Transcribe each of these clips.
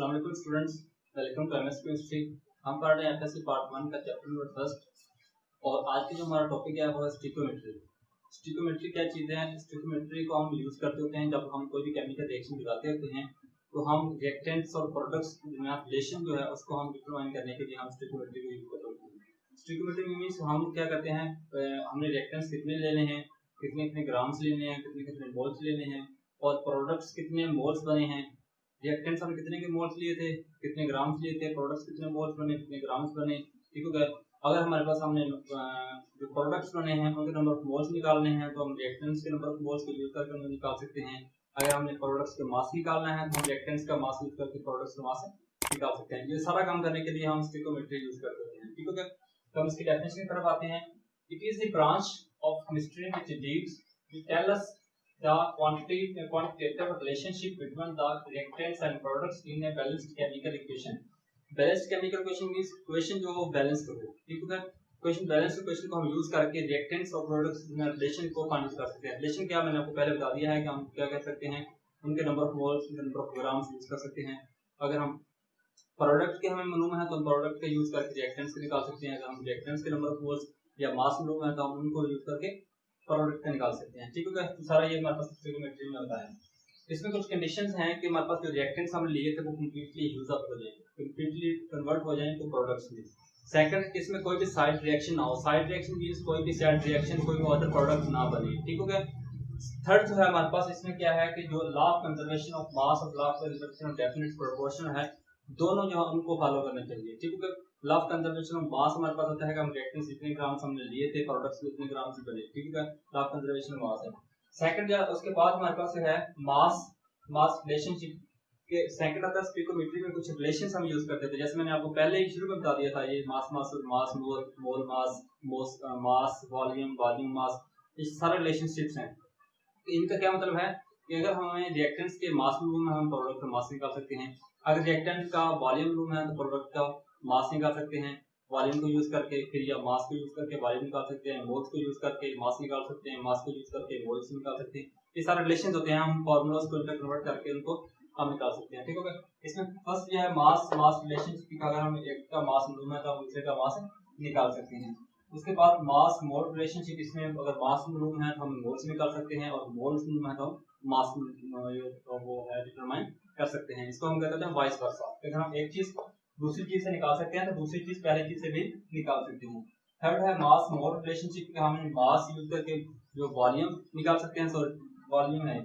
अस्सलाम वालेकुम students, welcome to MS chemistry. हम पढ़ रहे हैं एफएससी पार्ट 1 का चैप्टर नंबर फर्स्ट और आज की जो हमारा टॉपिक है वो है स्टिकोमेट्री। स्टिकोमेट्री क्या चीज़ है? स्टिकोमेट्री को हम यूज़ करते होते हैं जब हम कोई भी केमिकल रिएक्शन दिखाते होते हैं तो हम रिएक्टेंट्स और प्रोडक्ट्स में रिलेशन जो है उसको हम डिटरमाइन करने के लिए हम स्टिकोमेट्री को यूज़ करते होते हैं। स्टिकोमेट्री मीन्स हम क्या करते हैं, हमने रिएक्टेंट्स कितने लेने हैं, कितने कितने ग्राम्स लेने हैं, कितने कितने मोल्स लेने हैं और प्रोडक्ट्स कितने मोल्स बने हैं। रिएक्टेंट्स हम कितने के मोल्स लिए थे, कितने ग्राम्स लिए थे, प्रोडक्ट्स कितने मोल्स बने, कितने ग्राम्स बने। ठीक हो गया। अगर हमारे पास हमने जो प्रोडक्ट्स बने हैं उनके नंबर ऑफ मोल्स निकालने हैं तो हम रिएक्टेंट्स के नंबर ऑफ मोल्स को यूज करके उन्हें निकाल सकते हैं। अगर हमने प्रोडक्ट्स के मास निकालना है तो हम रिएक्टेंट्स का मास यूज करके प्रोडक्ट्स का मास निकाल सकते हैं। ये सारा काम करने के लिए हम स्टिकोमेट्री यूज करते हैं। ठीक हो गया। तो हम इसकी डेफिनेशन की तरफ आते हैं। It is the branch of chemistry which deals to tell us the quantitative relationship between the reactants and products in a balanced chemical equation. Balanced chemical equation means equation जो वो बैलेंस हो। ठीक है। Equation balance equation को हम use करके reactants और products में रिलेशन को फाइंड कर सकते हैं। रिलेशन क्या, मैंने आपको पहले बता दिया है कि हम क्या कर सकते हैं, उनके नंबर ऑफ मोल्स, उनके नंबर ऑफ ग्राम्स यूज कर सकते हैं। अगर हम प्रोडक्ट के हमें मालूम है तो हम प्रोडक्ट का यूज करके रिएक्टेंट्स को निकाल सकते हैं। अगर हम रिएक्टेंट्स के नंबर ऑफ मोल्स या मास मालूम है तो हम उनको यूज करके प्रोडक्ट का निकाल सकते हैं। ठीक है। तो सारा ये हमारे पास स्टिकोमेट्री में होता है। इसमें कुछ कंडीशंस हैं कि हमारे पास जो रिएक्टेंट्स हमने लिए थे वो कंप्लीटली यूज अप हो जाएं, कंप्लीटली कन्वर्ट हो जाएं तो प्रोडक्ट्स में। सेकंड, इसमें कोई भी साइड रिएक्शन ना हो। साइड रिएक्शन मींस कोई भी साइड रिएक्शन कोई भी अदर प्रोडक्ट ना बने। ठीक हो गया। थर्ड जो है हमारे पास इसमें क्या है कि जो law of conservation of mass और law of conservation of definite proportion है, दोनों जो हमको फॉलो करने चाहिए। ठीक है। Law of conservation of mass हमारे पास होता है कि हम रिएक्टेंट्स इतने ग्राम्स हमने लिए थे, प्रोडक्ट्स इतने ग्राम्स से बने। ठीक है। लॉ ऑफ कंजर्वेशन ऑफ मास है। सेकंड या उसके बाद हमारे पास है मास रिलेशनशिप के सेकंड आता है स्टिकोमेट्री में कुछ रिलेशंस हम यूज करते थे। जैसे मैंने आपको पहले ही शुरू में बता दिया था, ये मास मोल मास वॉल्यूम मास, ये सारे रिलेशनशिप्स हैं। इनका क्या मतलब है कि अगर हमें रिएक्टेंट्स के मास मालूम है हम प्रोडक्ट का मास निकाल सकते हैं। अगर रिएक्टेंट का वॉल्यूम मालूम है तो प्रोडक्ट का मास निकाल सकते हैं। वॉल्यूम को यूज करके फिर या मास को यूज करके वॉल्यूम निकाल सकते हैं, मोल्स को यूज करके मास निकाल सकते हैं, मास को यूज करके मोल्स निकाल सकते हैं। ये सारे रिलेशंस होते हैं, हम फार्मूलास को इनका कन्वर्ट करके उनको हम निकाल सकते हैं। ठीक है। इसमें फर्स्ट जो है मास रिलेशनशिप, अगर हम एक का मास मालूम है तो हम दूसरे का मास निकाल सकते हैं। उसके बाद मास मोल रिलेशनशिप, इसमें अगर मास मालूम है तो हम मोल्स निकाल सकते हैं और मोल्स मालूम है तो हम मास वो है डिटरमाइन कर सकते हैं। इसको हम कहते हैं वाइस वर्सा। अगर हम एक चीज दूसरी चीज से निकाल सकते हैं तो दूसरी चीज पहली चीज से भी निकाल सकते हैं। थर्ड है मास मोल रिलेशनशिप, हम मास यूज करके जो वॉल्यूम निकाल सकते हैं, सॉरी वॉल्यूम है,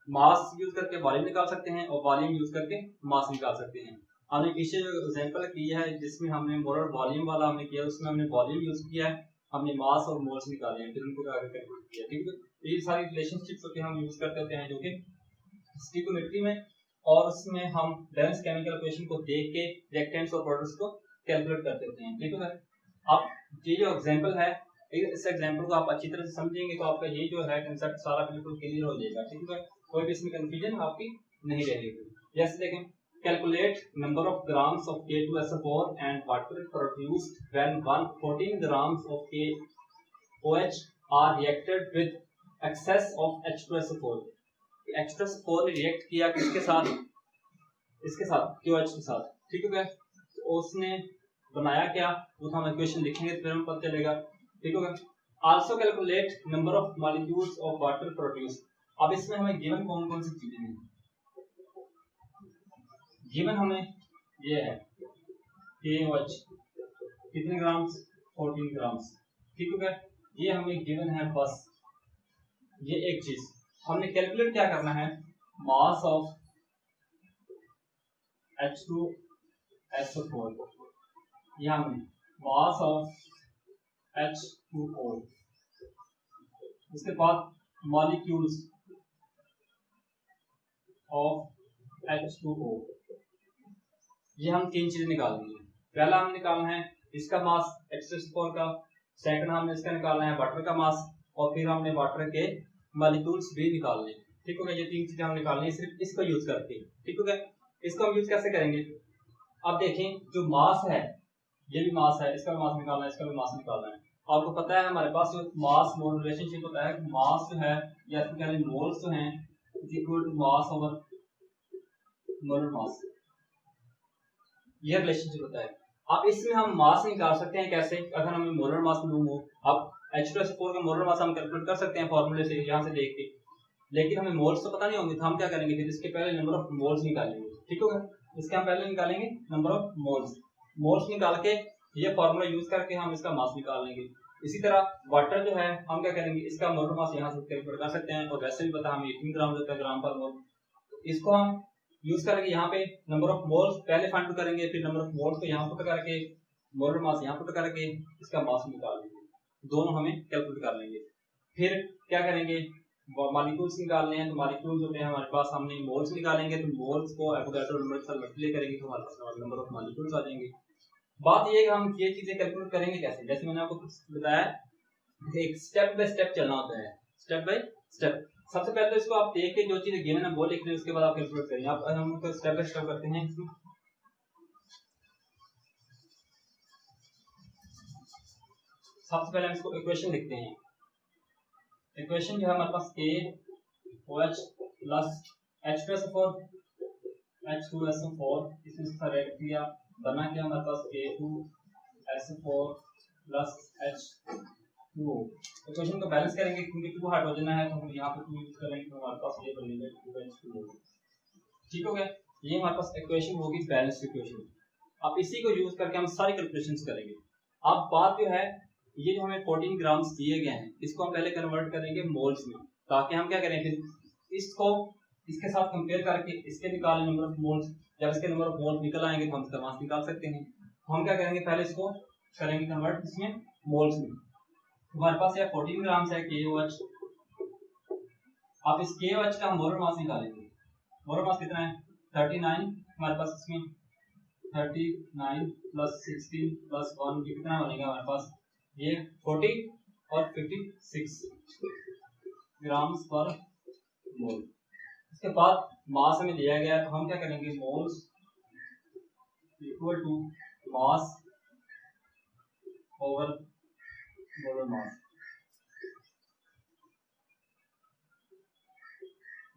मास यूज करके वॉल्यूम निकाल सकते हैं और वॉल्यूम यूज करके मास निकाल सकते हैं। हमने पीछे जो एग्जांपल किया है जिसमें हमने मोलर वॉल्यूम वाला हमने किया, उसमें हमने वॉल्यूम यूज किया है, हमने मास और मोल्स निकाले हैं, फिर उनको आगे कैलकुलेट किया। ठीक है। ये सारी रिलेशनशिप्स होते हैं हम यूज करते हैं जो कि स्टिकोमेट्री में, और उसमें हम बैलेंस केमिकल इक्वेशन को देख के रिएक्टेंट्स और प्रोडक्ट्स को कैलकुलेट करते होते हैं। ठीक है। अब ये जो एग्जांपल है, इस एग्जांपल को आप अच्छी तरह से समझेंगे तो आपका ये जो है कांसेप्ट सारा बिल्कुल क्लियर हो जाएगा। ठीक है। कोई भी इसमें कंफ्यूजन आपकी नहीं रहेगी। जैसे देखें, calculate number of grams of K2SO4 and water produced when 114 grams of KOH are reacted with excess of H2SO4। H2SO4 ने रिएक्ट किया किसके साथ? इसके साथ, KOH के साथ। ठीक है। तो उसने बनाया क्या, वो हम इक्वेशन लिखेंगे तो फिर हमें पता चलेगा। ठीक है। Also calculate number of molecules of water produce. अब इसमें हमें गिवन कौन कौन सी चीजें हैं? गिवन हमें ये है KOH कितने ग्राम्स, 14 ग्राम्स। ठीक है। ये हमें गिवन है। बस ये एक चीज हमने कैलकुलेट क्या करना है, मास ऑफ H2SO4, यहाँ में मास ऑफ H2O, उसके बाद मॉलिक्यूल्स ऑफ H2O। ये हम तीन चीजें निकालनी है। पहला हम निकालना है इसका मास H2SO4 का, सेकंड हमने इसका निकालना है वाटर का मास, और फिर हमने वाटर के मॉलिक्यूल्स भी निकालने हैं। ठीक हो गया। ये तीन चीजें हम निकालनी है सिर्फ इसको यूज करके। ठीक हो गया। इसको हम यूज कैसे करेंगे? अब देखें, जो मास है ये भी मास है, इसका भी मास निकालना है, इसका भी मास निकालना है। आपको पता है हमारे पास जो मास मोल रिलेशनशिप होता है, मास जो है या इसको कह लें मोल्स जो हैं equal to mass over molar mass. ये रिलेशनशिप होता है। अब इसमें हम मास निकाल सकते हैं कैसे, अगर हमें मोलर मास मालूम हो। अब H2SO4 का मोलर मास हम कैलकुलेट कर सकते हैं फॉर्मूले से, यहाँ से देख के, लेकिन हमें मोल्स तो पता नहीं होंगे, तो हम क्या करेंगे फिर इसके पहले नंबर ऑफ मोल्स निकालेंगे। ठीक होगा, इसके हम पहले निकालेंगे नंबर ऑफ मोल्स। मोल्स निकाल के ये फॉर्मूला यूज करके हम इसका मास निकाल लेंगे। इसी तरह वाटर जो है हम क्या करेंगे, इसका मोलर मास यहाँ से कैलकुलेट कर सकते हैं, और वैसे भी पता हमें 18 ग्राम देता है ग्राम पर मोल। इसको हम यूज करेंगे यहाँ पे नंबर ऑफ मोल्स पहले फाइंड करेंगे, फिर नंबर ऑफ मोल्स को यहाँ पुट करके मोलर मास यहाँ पुट करके इसका मास निकाल लेंगे, दोनों हमें कैलकुलेट कर लेंगे। फिर क्या करेंगे, मॉलिक्यूल्स निकालने हैं, तो मॉलिक्यूल्स होते हैं हमारे पास, हमने मोल्स निकालेंगे तो मोल्स को एवोगाड्रो नंबर के साथ मल्टीप्लाई करेंगे तो हमारे पास नंबर ऑफ मॉलिक्यूल्स आ जाएंगे। बात ये है कि हम ये चीजें कैलकुलेट करेंगे कैसे, जैसे मैंने आपको बताया एक स्टेप बाय स्टेप चलना होता है, स्टेप बाय स्टेप। सबसे पहले तो इसको आप देख के जो चीजें गिवन है वो लिख रहे हैं, उसके बाद आप कैलकुलेट करेंगे। आप हम लोग स्टेप बाय स्टेप करते हैं इसमें। सबसे पहले हम इसको इक्वेशन लिखते हैं। इक्वेशन जो है हमारे पास KOH प्लस H2SO4 H2SO4 इसमें इसका रेट किया, बना के हमारे पास K2SO4 प्लस H2O। इक्वेशन को बैलेंस करेंगे क्योंकि 2 हाइड्रोजन है तो हम यहाँ पे 2 यूज करेंगे तो हमारे पास ये बनेगा 2H2O। ठीक हो गया, ये हमारे पास इक्वेशन होगी बैलेंस इक्वेशन। अब इसी को यूज करके हम सारी कैलकुलेशंस करेंगे। अब बात जो है, ये जो हमें 14 ग्राम्स दिए गए हैं इसको हम पहले कन्वर्ट करेंगे मोल्स में, ताकि हम क्या करें फिर इसको इसके साथ कंपेयर करके इसके निकालें नंबर ऑफ मोल्स। जब इसके नंबर ऑफ मोल्स निकल आएंगे तो हम इसका मास निकाल सकते हैं। तो हम क्या करेंगे, पहले इसको करेंगे कन्वर्ट इसमें मोल्स में। हमारे पास यह 14 ग्राम्स है KOH। आप इस KOH का मोलर मास निकालेंगे। मोलर मास कितना है 39, हमारे पास इसमें 39 प्लस 16 प्लस 1 ये कितना बनेगा हमारे पास, ये 40 और 56 ग्राम्स पर मोल। इसके बाद मास हमें दिया गया है तो हम क्या करेंगे, moles equal to mass over molar mass.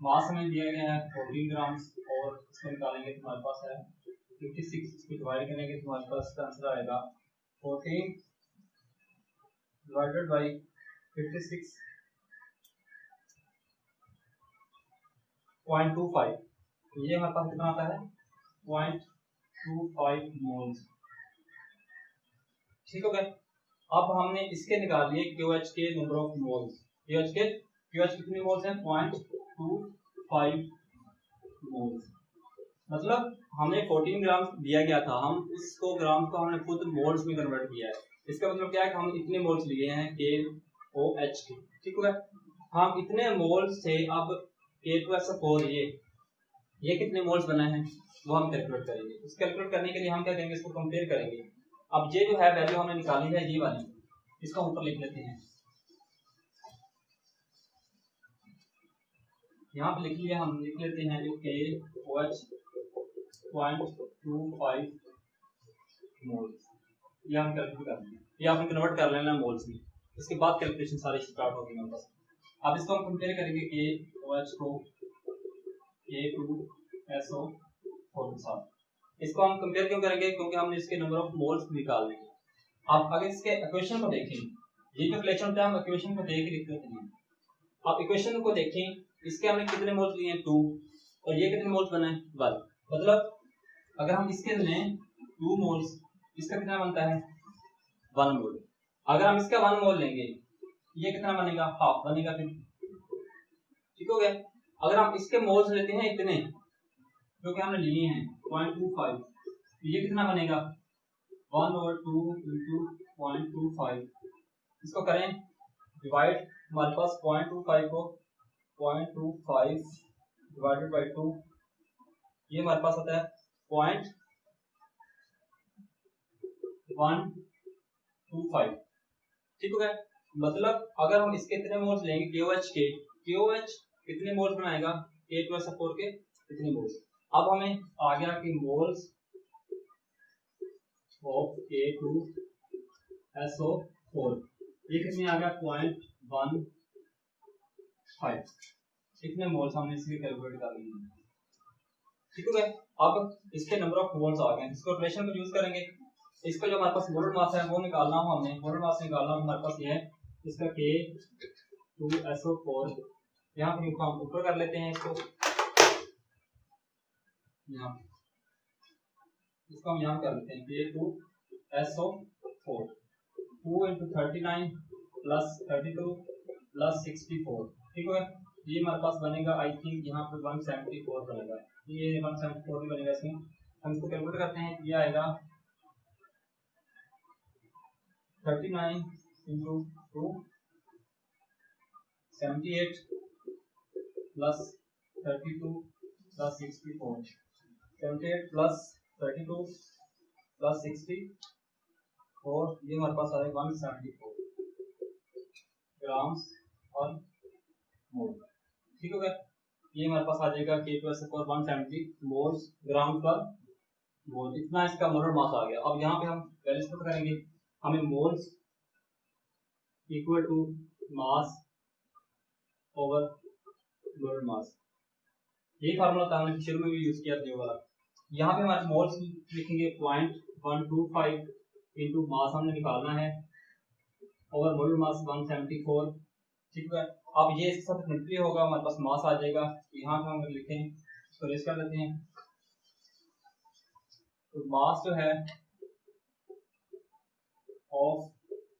Mass हमें दिया गया है 14 ग्राम्स और इसको निकालेंगे तो हमारे पास है 56, इसको डिवाइड करेंगे तो हमारे पास इसका आंसर आएगा 14 डिवाइडेड बाई 56.25। ये हमारे पास कितना आता है 0.25 मोल्स। ठीक हो गया, अब हमने इसके निकाल लिए KOH के नंबर ऑफ मोल्स। KOH कितने मोल्स हैं 0.25 मोल्स। मतलब हमने 14 ग्राम दिया गया था, हम उसको ग्राम को हमने खुद मोल्स में कन्वर्ट किया है। इसका मतलब क्या है कि हम इतने मोल्स लिए हैं KOH के। ठीक है, हम इतने मोल्स से अब K2SO4 ये कितने मोल्स बने हैं वो हम कैलकुलेट करेंगे। इस कैलकुलेट करने के लिए हम क्या करेंगे, इसको कंपेयर करेंगे। अब ये जो है वैल्यू हमने निकाली है ये वाली, इसको ऊपर लिख लेते हैं। यहाँ पे लिख लिया, हम लिख लेते हैं जो KOH 0.25 मोल्स, ये हम कैलकुलेट कर लेंगे, ये आपने कन्वर्ट कर लेना मोल्स में। इसके बाद कैलकुलेशन सारी स्टार्ट होगी हमारे पास। अब इसको हम कंपेयर करेंगे KOH को K2SO4 के साथ। इसको हम कंपेयर क्यों करेंगे, क्योंकि हमने इसके नंबर ऑफ मोल्स निकाल लेंगे। अब अगर इसके इक्वेशन को देखें, ये जो रिलेशन होता है हम इक्वेशन को देख लिख लेते हैं। अब इक्वेशन को देखें, इसके हमने कितने मोल्स लिए हैं 2 और ये कितने मोल्स बने 1। मतलब अगर हम इसके लें 2 मोल्स, इसका कितना बनता है 1 मोल। अगर हम इसका 1 मोल लेंगे ये कितना बनेगा हाफ बनेगा फिर। ठीक हो गया, अगर हम इसके मोल्स लेते हैं इतने क्योंकि हमने लिए हैं 0.25, ये कितना बनेगा 1/2 into 0.25। इसको करें डिवाइड, हमारे पास 0.25 को 0.25 डिवाइडेड बाई 2, ये हमारे पास आता है 0.125। ठीक हो गया, मतलब अगर हम इसके कितने मोल्स लेंगे KOH कितने मोल्स बनाएगा K2SO4 के कितने मोल्स। अब हमें आ गया कि मोल्स ऑफ K2SO4 ये कितने आ गया 0.15। कितने मोल्स हमने इसके कैलकुलेट कर लिए। ठीक है। अब इसके नंबर ऑफ मोल्स आ गए, इसको रिलेशन को यूज करेंगे। इसका जो हमारे पास मोलर मास है वो निकालना हो हमने, मोलर मास निकालना हमारे पास ये है, इसका K2SO4 यहाँ पर हम ऊपर कर लेते हैं इसको, यहाँ इसको हम यहाँ कर लेते हैं K2SO4 2 × 39 + 32 + 64, ठीक है। ये हमारे पास बनेगा आई थिंक यहाँ पे 174 बनेगा, ये 174 भी बनेगा इसमें। हम इसको कैलकुलेट करते हैं, ये आएगा 39 × 2 78 + 32 + 64, 78 + 32 + 64, ये हमारे पास आएगा 174 ग्राम्स और मोल, ठीक हो गया। ये हमारे पास आ जाएगा K2SO4 170 मोल्स ग्राम पर मोल, इतना इसका मोलर मास आ गया। अब यहाँ पे हम वैल्यूज पुट करेंगे, हमें moles equal to mass over molar mass, ये फार्मूला था हमने शुरू में भी यूज किया था वाला। यहाँ पे हमारे मोल्स लिखेंगे 0.125 इंटू मास हमने निकालना है ओवर मोलर मास 174, ठीक है। अब ये इसके साथ मल्टीप्लाई होगा, हमारे पास मास आ जाएगा, यहाँ पे हम लिखें इसको रेस कर लेते हैं, तो मास जो है of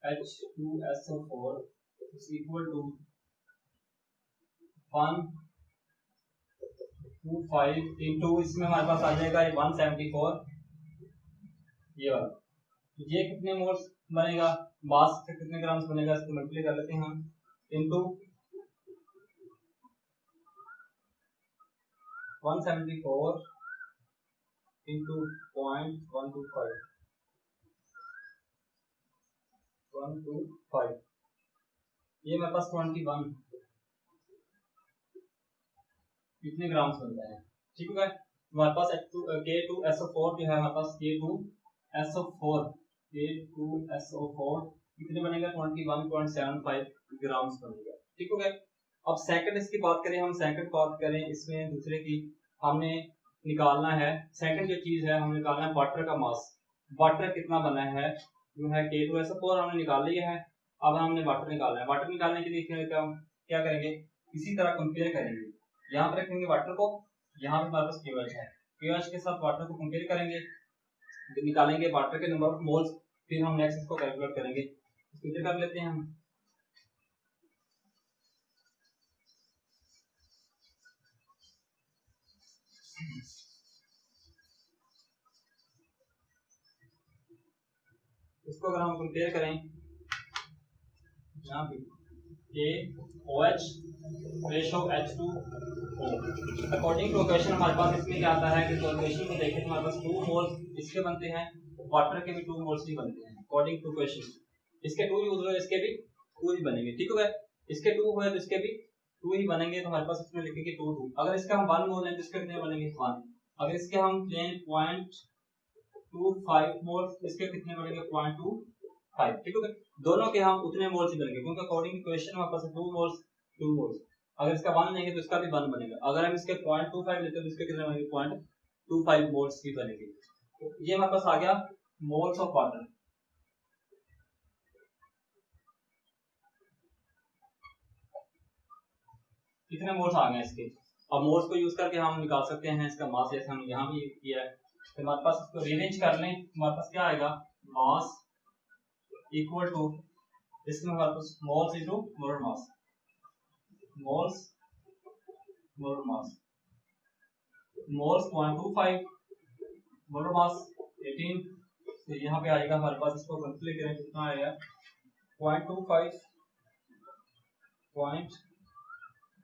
H2SO4 is equal to 125 into इसमें हमारे पास आ जाएगा 174, ये वाला, ये कितने मोल्स बनेगा, मास से कितने ग्राम्स बनेगा, इसको मल्टीप्लाई कर लेते हैं हम, इंटू 174 इंटू 0.125, ये मेरे पास 21 कितने ग्राम्स बनता है, ठीक है। हमारे पास K2SO4 जो है, हमारे पास K2SO4 कितने बनेगा 21.75 ग्राम्स बनेगा, ठीक हो गया। अब सेकंड इसकी बात करें, हम सेकंड बात करें इसमें दूसरे की, हमने निकालना है सेकंड जो चीज है, हमें निकालना है वाटर का मास। वाटर कितना बना है जो है K2SO4 हमने निकाल लिया है, अब हमने वाटर निकालना है। वाटर निकालने के लिए क्या करेंगे, इसी तरह कंपेयर करेंगे, यहाँ पर रखेंगे वाटर को, यहाँ पे हमारे पास KOH है, KOH के साथ वाटर को कंपेयर करेंगे, निकालेंगे वाटर के नंबर ऑफ मोल्स, फिर हम नेक्स्ट इसको कैलकुलेट करेंगे, इसको कर लेते हैं हम। इसको अगर हम कंपेयर करें, यहाँ पे KOH ratio H2O, according to question हमारे पास इसमें क्या आता है कि क्वेश्चन को देखें तो हमारे पास 2 मोल्स इसके बनते हैं, वाटर के भी 2 मोल्स ही बनते हैं अकॉर्डिंग टू क्वेश्चन, इसके 2 यूज हुए, इसके भी 2 ही बनेंगे, ठीक है। इसके 2 हुए तो इसके भी 2 ही बनेंगे, तो हमारे पास इसमें लिखेंगे 2 2। अगर इसका हम 1 मोल है तो इसके कितने बनेंगे 1, अगर इसके हम लें 0.25 मोल, इसके कितने बनेंगे 0.25, ठीक है। दोनों के हम उतने मोल्स ही बनेंगे, क्योंकि अकॉर्डिंग टू क्वेश्चन हमारे पास 2 मोल्स 2 मोल्स, अगर इसका 1 लेंगे तो इसका भी 1 बनेगा, अगर हम इसके 0.25 लेते हैं तो इसके कितने बनेंगे 0.25 मोल्स ही बनेंगे। तो ये हमारे पास आ गया मोल्स ऑफ वाटर। कितने मोल्स आ गए इसके, अब मोल्स को यूज करके हम निकाल सकते हैं इसका मास, जैसे हमने यहाँ भी किया है। तो हमारे पास इसको रीअरेंज कर लें, हमारे पास क्या आएगा, मास इक्वल टू, इसमें हमारे पास moles into molar mass, moles molar mass, moles 0.25 molar mass 18, तो यहाँ पे आएगा हमारे पास, इसको मल्टीप्लाई करें कितना आएगा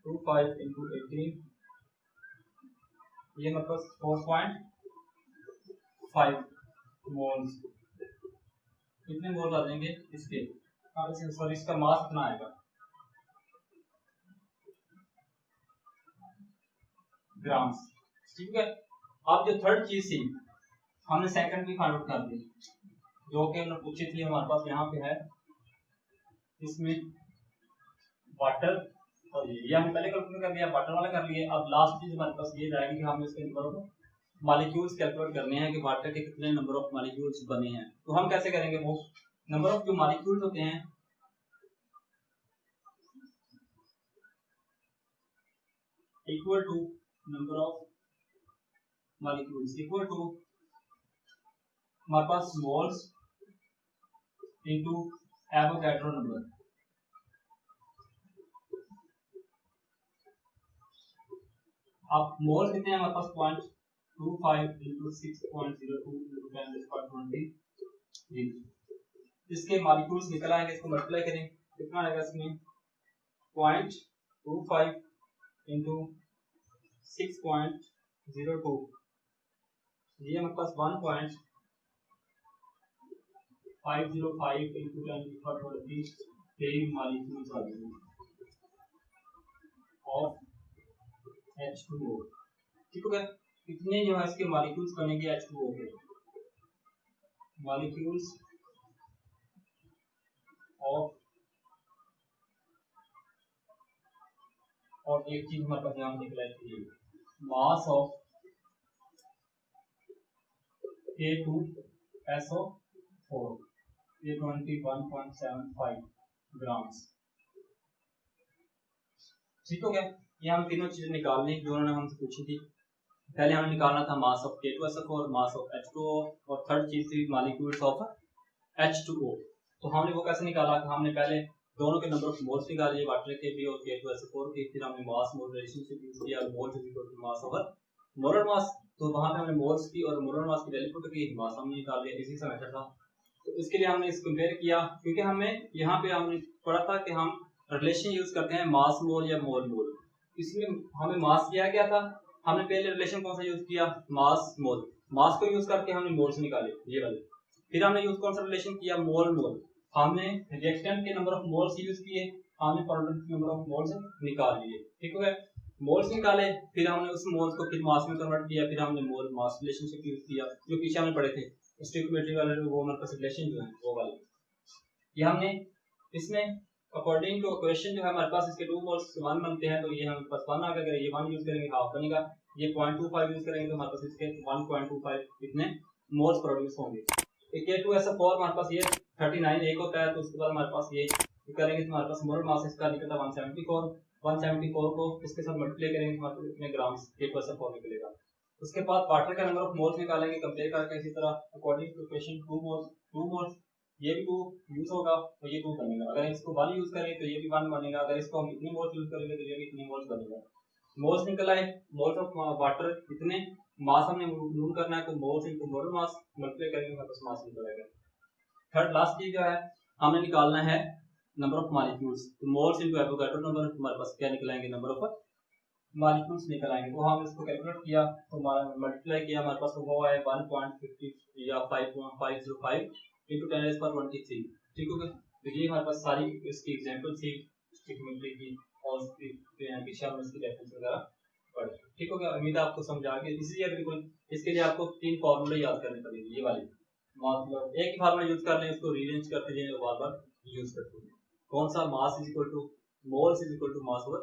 0.25 इंटू 18, ये मतलब 4.5 मोल्स, कितने मोल आ जाएंगे इसके, सॉरी इसका मास कितना आएगा ग्राम्स, ठीक है। अब जो थर्ड चीज थी हमने सेकंड भी फाइंड आउट कर दी, जो कि हमने पूछी थी, हमारे पास यहाँ पे है, इसमें वाटर और ये हमने पहले कैलकुलेट कर लिया, वाटर वाला कर लिए। अब लास्ट चीज हमारे पास ये जाएगी कि हम इसके नंबर को मॉलिक्यूल्स कैलकुलेट करने हैं कि वाटर के कितने नंबर ऑफ मॉलिक्यूल्स बने हैं, तो हम कैसे करेंगे? वो नंबर ऑफ जो मॉलिक्यूल्स होते हैं equal to number of molecules equal to हमारे पास मोल्स इनटू एवोगैड्रो नंबर। अब मोल्स कितने हैं हमारे पास? 0.25 इंटू 6.02 इंटू 10⁻20। इसके मॉलिक्यूल्स निकल आएंगे, इसको मल्टीप्लाई करें, कितना आएगा इसमें? 0.25 इंटू 6.02, ये हमारे पास 1.505 इंटू 10⁻20 मॉलिक्यूल्स आ जाएंगे ऑफ H2O। ठीक हो गया? कितने जो है इसके मॉलिक्यूल्स बनेंगे H2O के? मॉलिक्यूल्स ऑफ, और एक चीज हमारे पास यहाँ निकला है, मास ऑफ K2SO4, ये 21.75 ग्राम्स। ठीक हो गया? ये हम तीनों चीजें निकालनी जो उन्होंने हमसे पूछी थी। पहले हमें निकालना था mass of K2SO4, mass of H2O, और थर्ड चीज थी मॉलिक्यूल्स ऑफ H2O। तो हमने वो कैसे निकाला? हमने पहले दोनों के नंबर ऑफ मोल्स निकाले, वाटर के भी और K2SO4 के, फिर हमने मास मोल रिलेशनशिप यूज किया, moles is equal to mass over molar mass. तो वहां पे हमने मोल्स की और मोलर मास की वैल्यू पुट की, मास हमने निकाल लिया, इसी से मेथड था। तो इसके लिए हमने इस कंपेयर किया, क्योंकि हमें यहाँ पे हमने पढ़ा था कि हम रिलेशन यूज करते हैं मास मोल या मोल मोल। इसमें हमें मास दिया गया था, हमने पहले रिलेशन कौन सा यूज किया? मास मोल। मास को यूज करके हमने मोल्स निकाले, ये वाले। फिर हमने यूज कौन सा रिलेशन किया? मोल मोल। हमने रिएक्टेंट के नंबर ऑफ मोल्स यूज किए, हमने प्रोडक्ट के नंबर ऑफ मोल्स निकाल लिए। ठीक हो गया? मोल्स निकाले, फिर हमने उस मोल्स को फिर मास में कन्वर्ट किया, फिर हमने मोल मास रिलेशनशिप यूज किया, जो पीछे हमने पढ़े थे स्टोइकियोमेट्री वाले, वो हमारे पास रिलेशन जो है वो वाले। ये हमने इसमें अकॉर्डिंग टू इक्वेशन जो है हमारे पास इसके 2 मोल्स 1 बनते हैं, तो ये हमारे पास 1 आ गया। ये 1 यूज करेंगे हाफ बनेगा, ये 0.25 यूज करेंगे तो हमारे पास इसके 1.25 इतने मोल्स प्रोड्यूस होंगे। K2SO4 हमारे पास ये 39 एक होता है, तो उसके बाद हमारे पास ये करेंगे तो हमारे पास मोलर मास इसका निकलता 174 को इसके साथ मल्टीप्लाई करेंगे तो हमारे पास इतने ग्राम्स K2SO4 निकलेगा। उसके बाद वाटर का नंबर ऑफ मोल्स निकालेंगे कंपेयर करके, इसी तरह अकॉर्डिंग टू इक्वेशन 2 मोल्स, ये भी 2 यूज होगा तो ये 2 बनेगा। अगर इसको 1 यूज करें तो ये भी 1 बनेगा, अगर इसको हम इतने मोल्स यूज करेंगे तो ये भी इतने मोल्स बनेगा। मोल्स निकल आए, मोल्स ऑफ वाटर इतने, मास हमने मूव करना है तो मोल्स इनटू मोलर मास मल्टीप्लाई करेंगे हमारे पास मास निकल आएगा। थर्ड लास्ट चीज जो है हमने निकालना है नंबर ऑफ मॉलिक्यूल्स, तो मोल्स इनटू एवोगैड्रो नंबर, हमारे पास क्या निकलाएंगे? नंबर ऑफ मॉलिक्यूल्स निकल आएंगे। तो हम इसको कैलकुलेट किया तो हमारा मल्टीप्लाई किया, हमारे पास वो आया 1.50 या 5.505 इंटू 10⁻23। ठीक हो गया? तो ये हमारे पास सारी इसकी एग्जांपल थी स्टोइकियोमेट्री की, और पीछे हमने इसकी रेफरेंस वगैरह पढ़े। ठीक हो गया? उम्मीद है आपको समझ आ गया। इसी बिल्कुल इसके लिए आपको 3 फॉर्मूले याद करने पड़ेंगे, ये वाले, मतलब एक ही फार्मूला यूज कर लें, उसको रीअरेंज करते जाएं, बार बार यूज करते हैं। कौन सा? Mass is equal to moles is equal to mass over